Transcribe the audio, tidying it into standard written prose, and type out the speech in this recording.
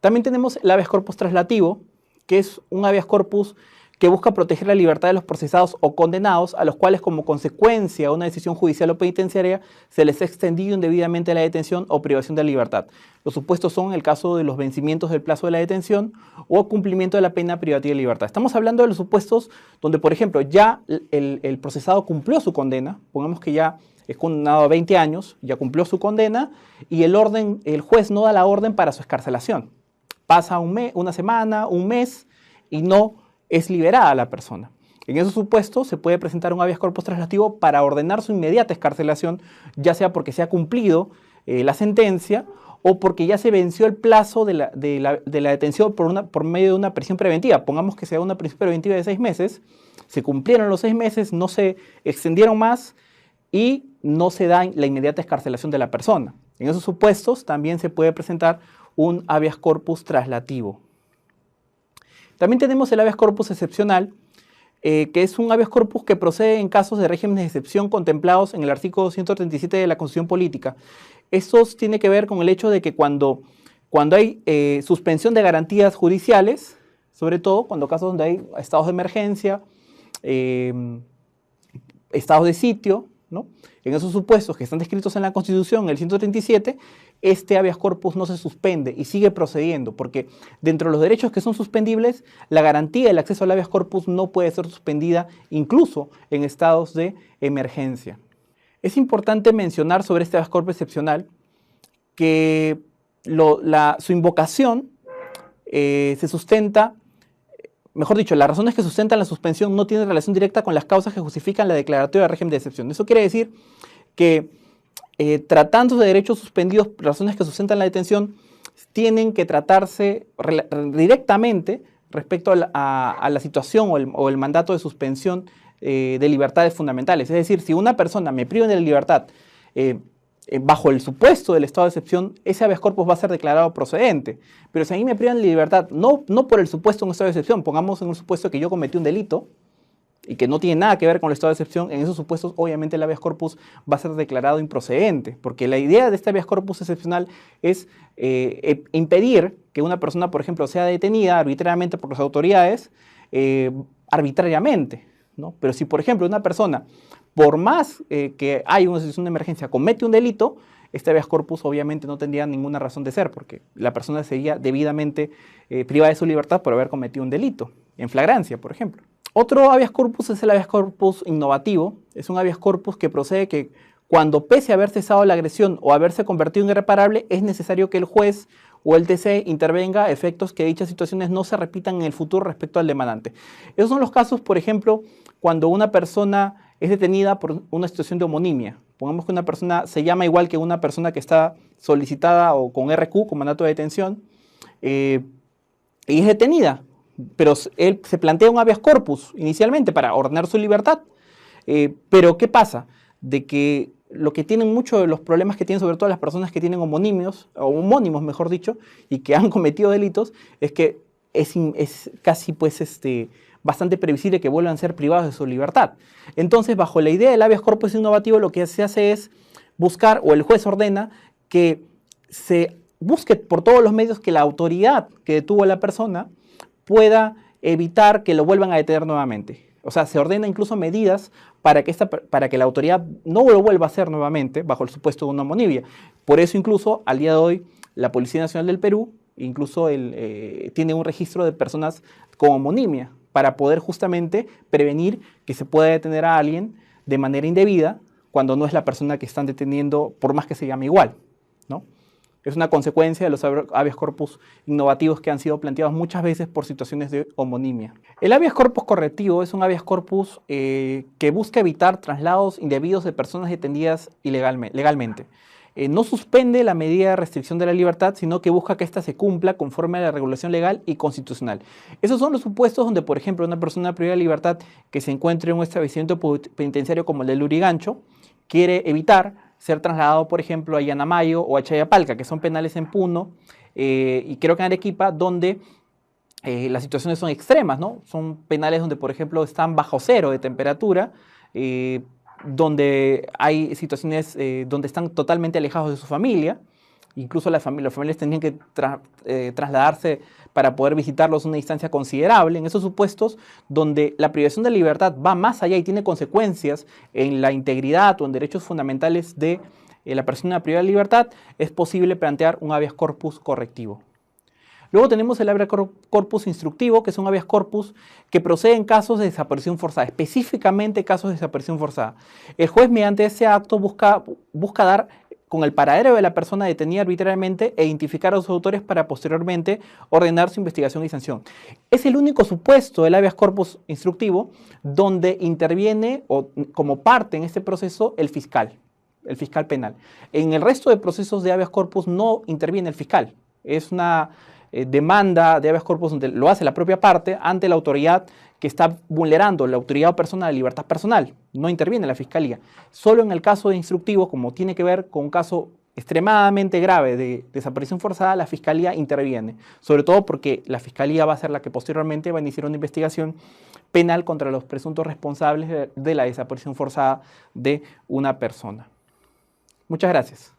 También tenemos el habeas corpus traslativo, que es un habeas corpus que busca proteger la libertad de los procesados o condenados a los cuales, como consecuencia de una decisión judicial o penitenciaria, se les ha extendido indebidamente la detención o privación de la libertad. Los supuestos son el caso de los vencimientos del plazo de la detención o cumplimiento de la pena privativa de libertad. Estamos hablando de los supuestos donde, por ejemplo, ya el procesado cumplió su condena, pongamos que ya es condenado a 20 años, ya cumplió su condena y el juez no da la orden para su excarcelación. Pasa una semana, un mes y no es liberada la persona. En esos supuestos se puede presentar un habeas corpus traslativo para ordenar su inmediata excarcelación, ya sea porque se ha cumplido la sentencia o porque ya se venció el plazo de la detención por medio de una prisión preventiva. Pongamos que sea una prisión preventiva de 6 meses, se cumplieron los 6 meses, no se extendieron más y no se da la inmediata excarcelación de la persona. En esos supuestos también se puede presentar un habeas corpus traslativo. También tenemos el habeas corpus excepcional, que es un habeas corpus que procede en casos de regímenes de excepción contemplados en el artículo 137 de la Constitución Política. Estos tiene que ver con el hecho de que cuando hay suspensión de garantías judiciales, sobre todo cuando casos donde hay estados de emergencia, estados de sitio, ¿no? En esos supuestos que están descritos en la Constitución, el 137, este habeas corpus no se suspende y sigue procediendo, porque dentro de los derechos que son suspendibles, la garantía del acceso al habeas corpus no puede ser suspendida incluso en estados de emergencia. Es importante mencionar sobre este habeas corpus excepcional que su invocación se sustenta. Mejor dicho, las razones que sustentan la suspensión no tienen relación directa con las causas que justifican la declaratoria de régimen de excepción. Eso quiere decir que tratándose de derechos suspendidos, razones que sustentan la detención, tienen que tratarse directamente respecto a la situación o el mandato de suspensión de libertades fundamentales. Es decir, si una persona me priva de la libertad bajo el supuesto del estado de excepción, ese habeas corpus va a ser declarado procedente. Pero si a mí me privan de libertad, no por el supuesto de un estado de excepción, pongamos en un supuesto que yo cometí un delito y que no tiene nada que ver con el estado de excepción, en esos supuestos obviamente el habeas corpus va a ser declarado improcedente, porque la idea de este habeas corpus excepcional es impedir que una persona, por ejemplo, sea detenida arbitrariamente por las autoridades, arbitrariamente, ¿no? Pero si, por ejemplo, una persona, por más que haya una situación de emergencia, comete un delito, este habeas corpus obviamente no tendría ninguna razón de ser, porque la persona sería debidamente privada de su libertad por haber cometido un delito, en flagrancia, por ejemplo. Otro habeas corpus es el habeas corpus innovativo. Es un habeas corpus que procede que cuando, pese a haber cesado la agresión o haberse convertido en irreparable, es necesario que el juez o el TC intervenga a efectos que dichas situaciones no se repitan en el futuro respecto al demandante. Esos son los casos, por ejemplo, cuando una persona es detenida por una situación de homonimia. Pongamos que una persona se llama igual que una persona que está solicitada o con RQ, con mandato de detención, y es detenida, pero él se plantea un habeas corpus inicialmente para ordenar su libertad. Pero ¿qué pasa? De que lo que tienen muchos de los problemas que tienen sobre todo las personas que tienen homónimos, mejor dicho, y que han cometido delitos, es que es casi pues bastante previsible que vuelvan a ser privados de su libertad. Entonces, bajo la idea del habeas corpus innovativo, lo que se hace es buscar, o el juez ordena, que se busque por todos los medios que la autoridad que detuvo a la persona pueda evitar que lo vuelvan a detener nuevamente. O sea, se ordena incluso medidas para que la autoridad no lo vuelva a hacer nuevamente bajo el supuesto de una homonimia. Por eso incluso al día de hoy la Policía Nacional del Perú incluso tiene un registro de personas con homonimia para poder justamente prevenir que se pueda detener a alguien de manera indebida cuando no es la persona que están deteniendo, por más que se llame igual, ¿no? Es una consecuencia de los habeas corpus innovativos que han sido planteados muchas veces por situaciones de homonimia. El habeas corpus correctivo es un habeas corpus que busca evitar traslados indebidos de personas detenidas legalmente. No suspende la medida de restricción de la libertad, sino que busca que ésta se cumpla conforme a la regulación legal y constitucional. Esos son los supuestos donde, por ejemplo, una persona privada de libertad que se encuentre en un establecimiento penitenciario como el de Lurigancho quiere evitar ser trasladado, por ejemplo, a Yanamayo o a Chayapalca, que son penales en Puno, y creo que en Arequipa, donde las situaciones son extremas, ¿no? Son penales donde, por ejemplo, están bajo cero de temperatura, donde hay situaciones donde están totalmente alejados de su familia. Incluso los familiares tenían que trasladarse para poder visitarlos a una distancia considerable. En esos supuestos donde la privación de libertad va más allá y tiene consecuencias en la integridad o en derechos fundamentales de la persona privada de libertad, es posible plantear un habeas corpus correctivo. Luego tenemos el habeas corpus instructivo, que es un habeas corpus que procede en casos de desaparición forzada, específicamente casos de desaparición forzada. El juez, mediante ese acto, busca dar con el paradero de la persona detenida arbitrariamente e identificar a sus autores para posteriormente ordenar su investigación y sanción. Es el único supuesto del habeas corpus instructivo donde interviene o como parte en este proceso el fiscal penal. En el resto de procesos de habeas corpus no interviene el fiscal. Es una demanda de habeas corpus donde lo hace la propia parte ante la autoridad que está vulnerando la autoridad o persona de libertad personal. No interviene la fiscalía. Solo en el caso de instructivo, como tiene que ver con un caso extremadamente grave de desaparición forzada, la fiscalía interviene. Sobre todo porque la fiscalía va a ser la que posteriormente va a iniciar una investigación penal contra los presuntos responsables de la desaparición forzada de una persona. Muchas gracias.